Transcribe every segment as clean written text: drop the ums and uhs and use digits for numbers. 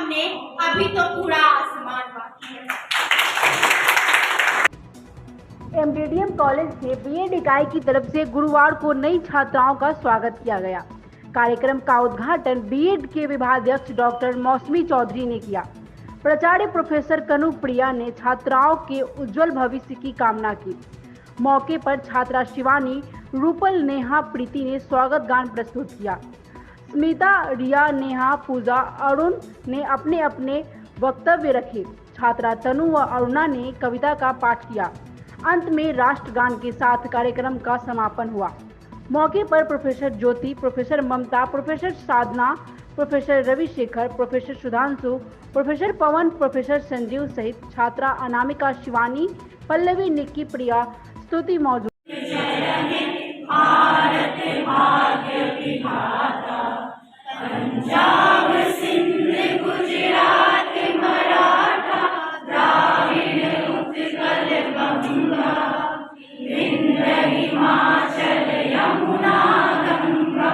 सामने अभी तो पूरा आसमान बाकी है। एमडीडीएम कॉलेज के बीएड इकाई की तरफ से गुरुवार को नई छात्राओं का स्वागत किया गया। कार्यक्रम का उद्घाटन बीएड के विभागाध्यक्ष डॉक्टर मौसमी चौधरी ने किया। प्राचार्य प्रोफेसर कनु प्रिया ने छात्राओं के उज्जवल भविष्य की कामना की। मौके पर छात्रा शिवानी, रूपल, नेहा, प्रीति ने स्वागत गान प्रस्तुत किया। स्मिता, रिया, नेहा, पूजा, अरुण ने अपने अपने वक्तव्य रखे। छात्रा तनु व अरुणा ने कविता का पाठ किया। अंत में राष्ट्रगान के साथ कार्यक्रम का समापन हुआ। मौके पर professor Jyoti, professor Mamta, professor Sadhana, professor Ravishekhar, professor Sudhanshu, professor Pavan, professor Sanjeev सहित छात्रा अनामिका, शिवानी, पल्लवी, निक्की, प्रिया, स्तुति मौजूद। पंजाब, सिंध, गुजरात, मराठा, द्राविड़, उत्कल, गंगा, विंध्य, हिमाचल, यमुना, गंगा,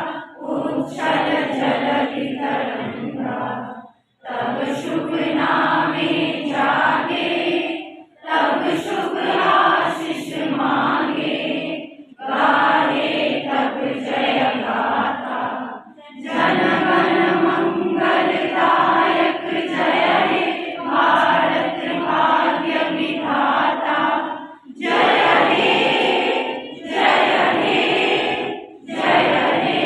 उच्छल जलधि तरंगा। तब शुभ नामे जागे, तब शुभ आशीष मांगे, गाहे तब जय गाथा। जन गण मंगलदायक जय हे भारत भाग्य विधाता। जय हे, जय हे, जय हे,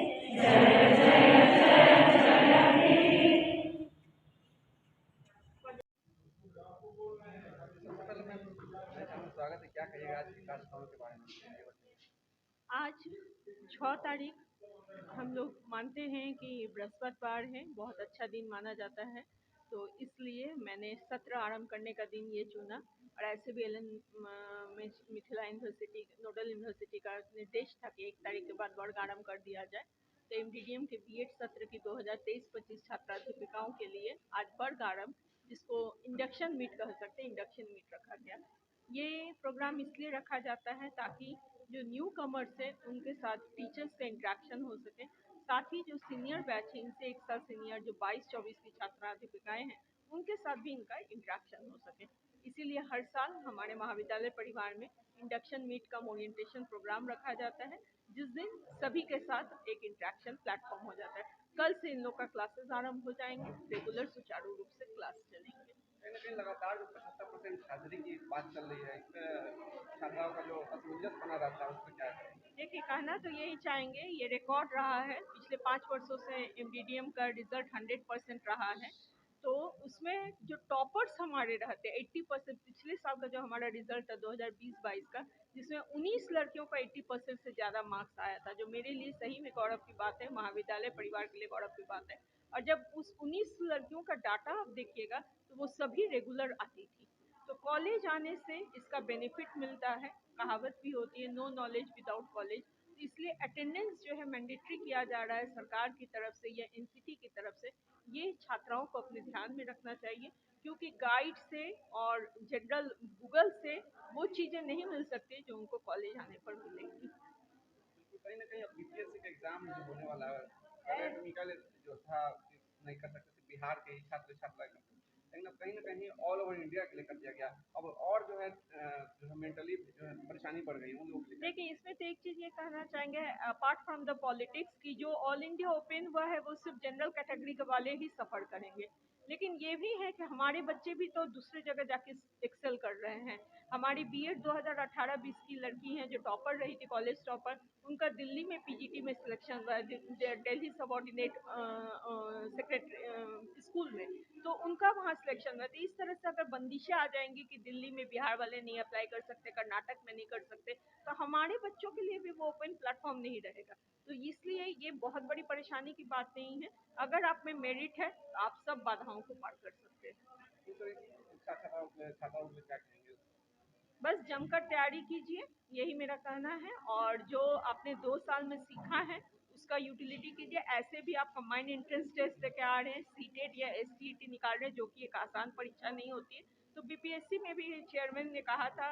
जय जय जय जय हे। स्वागत है, क्या कहिएगा आज की कार्यक्रमों के बारे में? आज 6 तारीख हम लोग मानते हैं कि बृहस्पतिवार है, बहुत अच्छा दिन माना जाता है, तो इसलिए मैंने सत्र आरंभ करने का दिन ये चुना। और ऐसे भी एलन मिथिला यूनिवर्सिटी नोडल यूनिवर्सिटी का निर्देश था कि 1 तारीख के बाद वर्ग आरंभ कर दिया जाए। तो एमडीडीएम के बीएड सत्र की 2023-25 छात्राधिपिकाओं के लिए आज वर्ग आरंभ, जिसको इंडक्शन मीट कह सकते हैं, इंडक्शन मीट रखा गया। ये प्रोग्राम इसलिए रखा जाता है ताकि जो न्यू कमर्स है उनके साथ टीचर्स का इंटरेक्शन हो सके, साथ ही जो सीनियर बैच है, इनसे 1 साल सीनियर जो 22-24 की छात्राधिपिकाएं हैं, उनके साथ भी इनका इंटरेक्शन हो सके। इसीलिए हर साल हमारे महाविद्यालय परिवार में इंडक्शन मीट कम ओरिएंटेशन प्रोग्राम रखा जाता है, जिस दिन सभी के साथ एक इंटरेक्शन प्लेटफॉर्म हो जाता है। कल से इन लोग का क्लासेस आरंभ हो जाएंगे, रेगुलर सुचारू रूप से क्लास चलेंगे। कहीं ना कहीं लगातार जो 75% हाजिरी की बात चल रही है, इसमें छात्राओं का जो असमंजस बना रहता है, उसमें क्या है? देखिए, कहना तो यही चाहेंगे, ये रिकॉर्ड रहा है। पिछले 5 वर्षों से एमडीडीएम का रिजल्ट 100% रहा है। तो उसमें जो टॉपर्स हमारे रहते हैं 80%, पिछले साल का जो हमारा रिजल्ट था 2020-22 का, जिसमें 19 लड़कियों का 80% से ज़्यादा मार्क्स आया था, जो मेरे लिए सही में गौरव की बात है, महाविद्यालय परिवार के लिए गौरव की बात है। और जब उस 19 लड़कियों का डाटा आप देखिएगा तो वो सभी रेगुलर आती थी। तो कॉलेज आने से इसका बेनिफिट मिलता है। कहावत भी होती है, नो नॉलेज विदाउट कॉलेज। इसलिए अटेंडेंस जो है मैंडेटरी किया जा रहा है सरकार की तरफ से या एनसीटी की तरफ से। ये छात्राओं को अपने ध्यान में रखना चाहिए, क्योंकि गाइड से और जनरल गूगल से वो चीज़ें नहीं मिल सकती जो उनको कॉलेज आने पर मिलेंगी। कहीं ना कहीं अब बीपीएससी का एग्जाम जो होने वाला है, एकेडमिकल जो था नहीं कर सकते थे, बिहार के ही छात्र छात्रा करते, कहीं ना कहीं ऑल ओवर इंडिया के लिए कर दिया गया। अब और जो है मेंटली परेशानी बढ़ गई उन लोगों के लिए। देखिए, इसमें तो एक चीज़ ये कहना चाहेंगे, अपार्ट फ्रॉम द पॉलिटिक्स की जो ऑल इंडिया ओपन हुआ है वो सिर्फ जनरल कैटेगरी के वाले ही सफ़र करेंगे, लेकिन ये भी है कि हमारे बच्चे भी तो दूसरी जगह जाके एक्सेल कर रहे हैं। हमारी बीएड 2018-20 की लड़की हैं जो टॉपर रही थी, कॉलेज टॉपर, उनका दिल्ली में पीजीटी में सिलेक्शन हुआ है, दिल्ली सबऑर्डिनेट सेक्रेटरी स्कूल में, तो उनका वहाँ सिलेक्शन हुआ। तो इस तरह से अगर बंदिशें आ जाएंगी कि दिल्ली में बिहार वाले नहीं अप्लाई कर सकते, कर्नाटक में नहीं कर सकते, तो हमारे बच्चों के लिए भी वो ओपन प्लेटफॉर्म नहीं रहेगा। तो इसलिए ये बहुत बड़ी परेशानी की बात नहीं है। अगर आप में मेरिट है तो आप सब बाधाओं को पार कर सकते हैं। छात्राओं को क्या कहेंगे? बस जमकर तैयारी कीजिए, यही मेरा कहना है। और जो आपने 2 साल में सीखा है उसका यूटिलिटी कीजिए। ऐसे भी आप कंबाइंड एंट्रेंस टेस्ट देके आ रहे हैं, सीटेट या एसटीईटी निकाल रहे हैं, जो कि एक आसान परीक्षा नहीं होती है। तो बीपीएससी में भी चेयरमैन ने कहा था,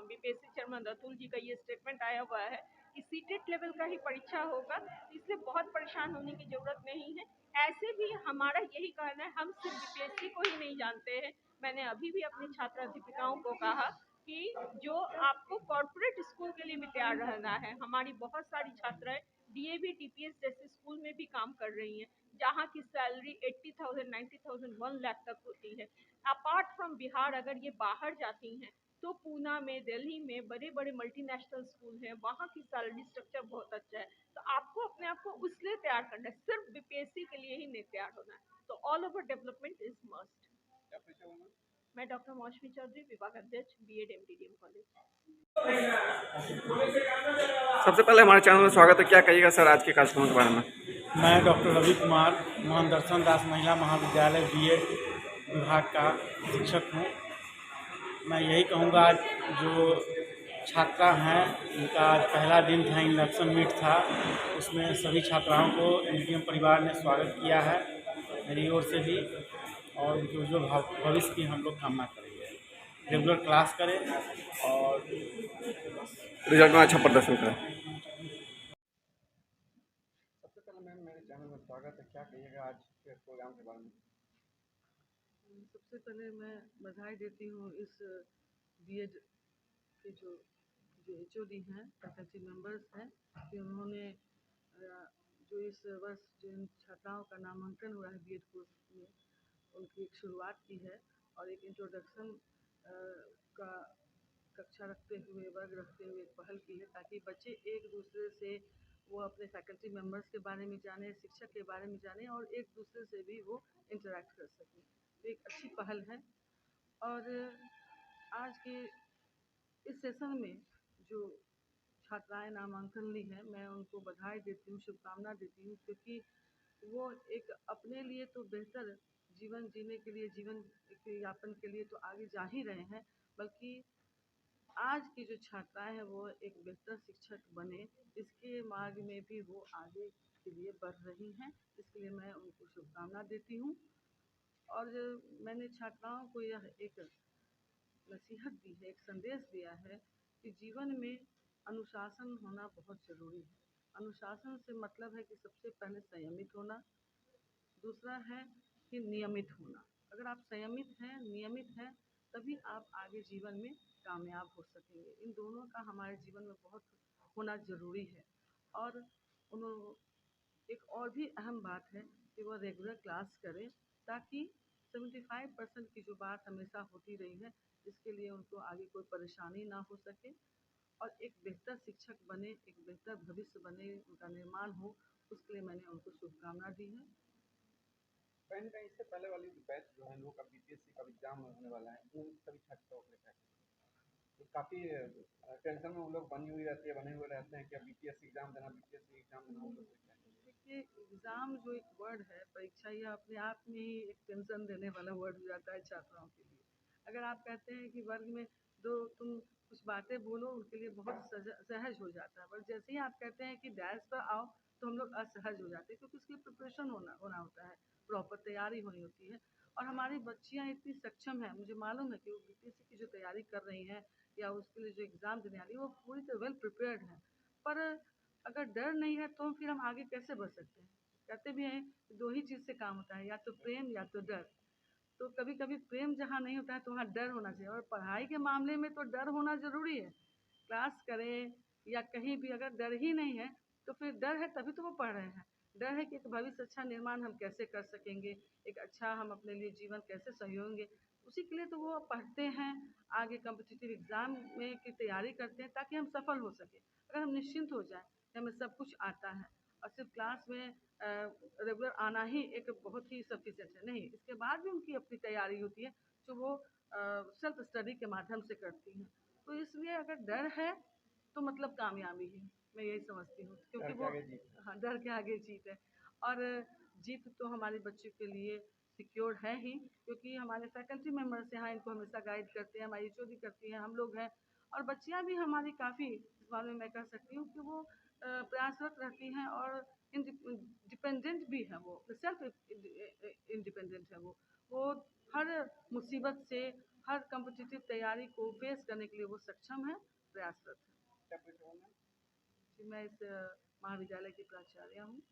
बीपीएससी चेयरमैन रतुल जी का ये स्टेटमेंट आया हुआ है सीटेट लेवल का ही परीक्षा होगा, इसलिए बहुत परेशान होने की ज़रूरत नहीं है। ऐसे भी हमारा यही कहना है, हम सिर्फ बीपीएससी को ही नहीं जानते हैं। मैंने अभी भी अपनी छात्राध्यापिकाओं को कहा कि जो आपको कॉर्पोरेट स्कूल के लिए भी तैयार रहना है। हमारी बहुत सारी छात्राएं डीएवी टीपीएस जैसे स्कूल में भी काम कर रही हैं, जहाँ की सैलरी 80,000 90,000 1 लाख तक होती है। अपार्ट फ्रॉम बिहार अगर ये बाहर जाती हैं तो पूना में, दिल्ली में बड़े बड़े मल्टीनेशनल स्कूल हैं, वहाँ की सैलरी स्ट्रक्चर बहुत अच्छा है। तो आपको अपने आप को उसलिए तैयार करना है, सिर्फ बीपीएससी के लिए ही नहीं तैयार होना है। तो all over development is must. क्या परिचय होगा? मैं डॉक्टर मौसमी चौधरी, विभाग अध्यक्ष, बीएड एमडीडीएम कॉलेज। सबसे पहले हमारे चैनल में स्वागत है। क्या कहिएगा सर आज के कार्यक्रम के बारे में? मैं डॉक्टर रवि कुमार, मोहन दर्शन दास महिला महाविद्यालय बीएड विभाग का शिक्षक हूँ। मैं यही कहूँगा, आज जो छात्रा हैं उनका आज पहला दिन था, इंडक्शन मीट था, उसमें सभी छात्राओं को एमडीडीएम परिवार ने स्वागत किया है मेरी ओर से भी, और उनके उज्ज्वल भविष्य की हम लोग कामना करेंगे। रेगुलर क्लास करें और रिजल्ट में अच्छा प्रदर्शन करें। सबसे पहले मैम मेरे चैनल में स्वागत है। क्या कहिएगा आज के प्रोग्राम के बारे में? सबसे पहले मैं बधाई देती हूँ इस बीएड के जो एचओडी हैं, फैकल्टी मेंबर्स हैं, कि उन्होंने जो इस वर्ष जो इन छात्राओं का नामांकन हुआ है बीएड कोर्स में, उनकी एक शुरुआत की है और एक इंट्रोडक्शन का कक्षा रखते हुए, वर्ग रखते हुए एक पहल की है, ताकि बच्चे एक दूसरे से वो अपने फैकल्टी मेंबर्स के बारे में जाने, शिक्षक के बारे में जाने और एक दूसरे से भी वो इंटरेक्ट कर सकें। तो एक अच्छी पहल है। और आज के इस सेशन में जो छात्राएं नामांकन ली हैं, मैं उनको बधाई देती हूँ, शुभकामना देती हूँ, क्योंकि वो एक अपने लिए तो बेहतर जीवन जीने के लिए, जीवन के यापन के लिए तो आगे जा ही रहे हैं, बल्कि आज की जो छात्राएं हैं वो एक बेहतर शिक्षक बने, इसके मार्ग में भी वो आगे के लिए बढ़ रही हैं। इसके लिए मैं उनको शुभकामना देती हूँ। और मैंने छात्राओं को यह एक नसीहत दी है, एक संदेश दिया है कि जीवन में अनुशासन होना बहुत ज़रूरी है। अनुशासन से मतलब है कि सबसे पहले संयमित होना, दूसरा है कि नियमित होना। अगर आप संयमित हैं, नियमित हैं, तभी आप आगे जीवन में कामयाब हो सकेंगे। इन दोनों का हमारे जीवन में बहुत होना ज़रूरी है। और एक और भी अहम बात है कि वह रेगुलर क्लास करें, ताकि 75% की जो बात हमेशा होती रही है, इसके लिए उनको आगे कोई परेशानी ना हो सके और एक बेहतर शिक्षक बने, एक बेहतर भविष्य बने, उनका निर्माण हो, उसके लिए मैंने उनको शुभकामना दी है। कहीं ना कहीं इससे पहले वाली बैच जो है लोग का बीपीएससी का एग्जाम होने वाला है, वो सभी छात्रों के लिए तो काफ़ी टेंशन में वो लोग बनी हुई रहती है, बने हुए रहते हैं कि अब बीपीएससी एग्जाम देना, बीपीएससी एग्जाम देना। वो लोग देखिए, एग्ज़ाम जो एक वर्ड है, परीक्षा, यह अपने आप में ही एक टेंशन देने वाला वर्ड हो जाता है छात्राओं के लिए। अगर आप कहते हैं कि वर्ग में दो तुम कुछ बातें बोलो, उनके लिए बहुत सहज हो जाता है, पर जैसे ही आप कहते हैं कि डैश पर आओ, तो हम लोग असहज हो जाते हैं, क्योंकि उसकी प्रिपरेशन होना होता है, प्रॉपर तैयारी होनी होती है। और हमारी बच्चियाँ इतनी सक्षम हैं, मुझे मालूम है कि वो बीपीएससी की जो तैयारी कर रही हैं या उसके लिए जो एग्ज़ाम देने वाली है, वो पूरी तरह वेल प्रिपेयर्ड हैं। पर अगर डर नहीं है तो फिर हम आगे कैसे बढ़ सकते हैं? कहते भी हैं कि दो ही चीज़ से काम होता है, या तो प्रेम या तो डर। तो कभी कभी प्रेम जहाँ नहीं होता है तो वहाँ डर होना चाहिए, और पढ़ाई के मामले में तो डर होना ज़रूरी है। क्लास करें या कहीं भी अगर डर ही नहीं है, तो फिर डर है तभी तो वो पढ़ रहे हैं। डर है कि एक भविष्य अच्छा निर्माण हम कैसे कर सकेंगे, एक अच्छा हम अपने लिए जीवन कैसे संयोएंगे, उसी के लिए तो वो पढ़ते हैं, आगे कॉम्पिटिटिव एग्ज़ाम में की तैयारी करते हैं, ताकि हम सफल हो सकें। अगर हम निश्चिंत हो जाएं कि हमें सब कुछ आता है और सिर्फ क्लास में रेगुलर आना ही एक बहुत ही सफिशिएंट है, नहीं, इसके बाद भी उनकी अपनी तैयारी होती है, जो वो सेल्फ स्टडी के माध्यम से करती हैं। तो इसलिए अगर डर है तो मतलब कामयाबी है, मैं यही समझती हूँ, क्योंकि वो हाँ, डर के आगे जीत है। और जीत तो हमारे बच्चों के लिए सिक्योर है ही, क्योंकि हमारे फैकल्टी मेम्बर्स यहाँ इनको हमेशा गाइड करते हैं, हमारी एचओडी करती हैं, हम लोग हैं, और बच्चियाँ भी हमारी काफ़ी, इस बारे में मैं कह सकती हूँ कि वो प्रयासरत रहती हैं और डिपेंडेंट भी है, वो सेल्फ इंडिपेंडेंट है, वो हर मुसीबत से, हर कॉम्पिटिटिव तैयारी को फेस करने के लिए वो सक्षम है, प्रयासरत है। कि मैं इस महाविद्यालय की प्राचार्य हूँ।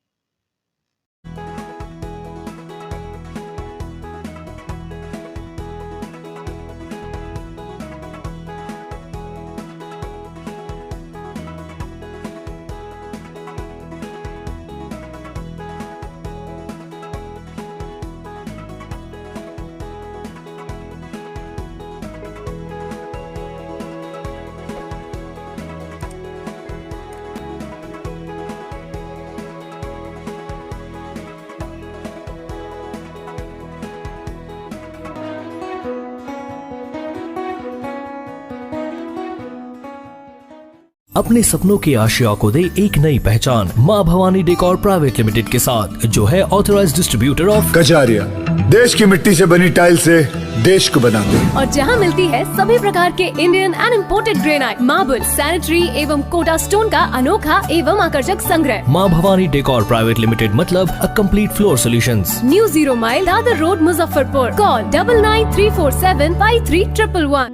अपने सपनों की आशिया को दे एक नई पहचान माँ भवानी डेकोर प्राइवेट लिमिटेड के साथ, जो है ऑथराइज्ड डिस्ट्रीब्यूटर ऑफ कजारिया। देश की मिट्टी से बनी टाइल से देश को बनाते हैं। और जहां मिलती है सभी प्रकार के Indian and imported granite, marble, sanitary एवं कोटा स्टोन का अनोखा एवं आकर्षक संग्रह। माँ भवानी डेकोर प्राइवेट लिमिटेड मतलब a complete floor solutions. New 0 mile Dadar road, Muzaffarpur. Call 9934753111।